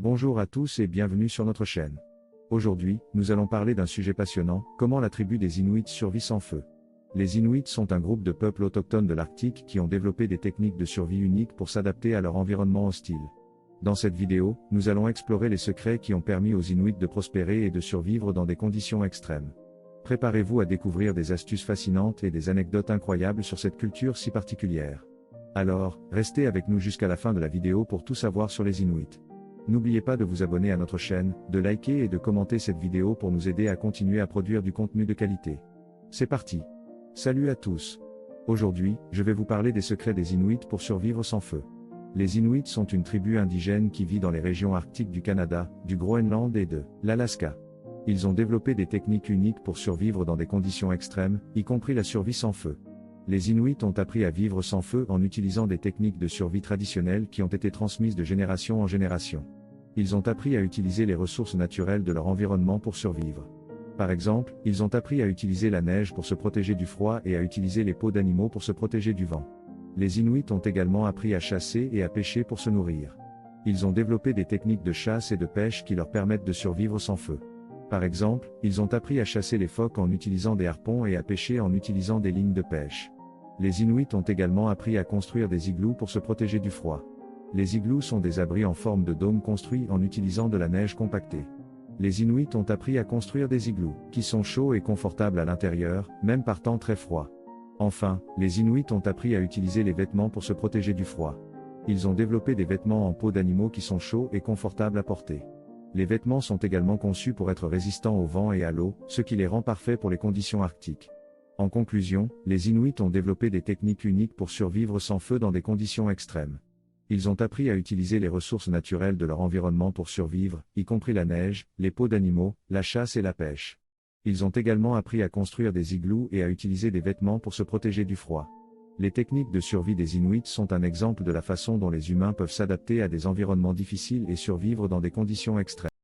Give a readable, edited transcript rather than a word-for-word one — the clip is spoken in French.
Bonjour à tous et bienvenue sur notre chaîne. Aujourd'hui, nous allons parler d'un sujet passionnant, comment la tribu des Inuits survit sans feu. Les Inuits sont un groupe de peuples autochtones de l'Arctique qui ont développé des techniques de survie uniques pour s'adapter à leur environnement hostile. Dans cette vidéo, nous allons explorer les secrets qui ont permis aux Inuits de prospérer et de survivre dans des conditions extrêmes. Préparez-vous à découvrir des astuces fascinantes et des anecdotes incroyables sur cette culture si particulière. Alors, restez avec nous jusqu'à la fin de la vidéo pour tout savoir sur les Inuits. N'oubliez pas de vous abonner à notre chaîne, de liker et de commenter cette vidéo pour nous aider à continuer à produire du contenu de qualité. C'est parti. Salut à tous. Aujourd'hui, je vais vous parler des secrets des Inuits pour survivre sans feu. Les Inuits sont une tribu indigène qui vit dans les régions arctiques du Canada, du Groenland et de l'Alaska. Ils ont développé des techniques uniques pour survivre dans des conditions extrêmes, y compris la survie sans feu. Les Inuits ont appris à vivre sans feu en utilisant des techniques de survie traditionnelles qui ont été transmises de génération en génération. Ils ont appris à utiliser les ressources naturelles de leur environnement pour survivre. Par exemple, ils ont appris à utiliser la neige pour se protéger du froid et à utiliser les peaux d'animaux pour se protéger du vent. Les Inuits ont également appris à chasser et à pêcher pour se nourrir. Ils ont développé des techniques de chasse et de pêche qui leur permettent de survivre sans feu. Par exemple, ils ont appris à chasser les phoques en utilisant des harpons et à pêcher en utilisant des lignes de pêche. Les Inuits ont également appris à construire des igloos pour se protéger du froid. Les igloos sont des abris en forme de dôme construits en utilisant de la neige compactée. Les Inuits ont appris à construire des igloos, qui sont chauds et confortables à l'intérieur, même par temps très froid. Enfin, les Inuits ont appris à utiliser les vêtements pour se protéger du froid. Ils ont développé des vêtements en peau d'animaux qui sont chauds et confortables à porter. Les vêtements sont également conçus pour être résistants au vent et à l'eau, ce qui les rend parfaits pour les conditions arctiques. En conclusion, les Inuits ont développé des techniques uniques pour survivre sans feu dans des conditions extrêmes. Ils ont appris à utiliser les ressources naturelles de leur environnement pour survivre, y compris la neige, les peaux d'animaux, la chasse et la pêche. Ils ont également appris à construire des igloos et à utiliser des vêtements pour se protéger du froid. Les techniques de survie des Inuits sont un exemple de la façon dont les humains peuvent s'adapter à des environnements difficiles et survivre dans des conditions extrêmes.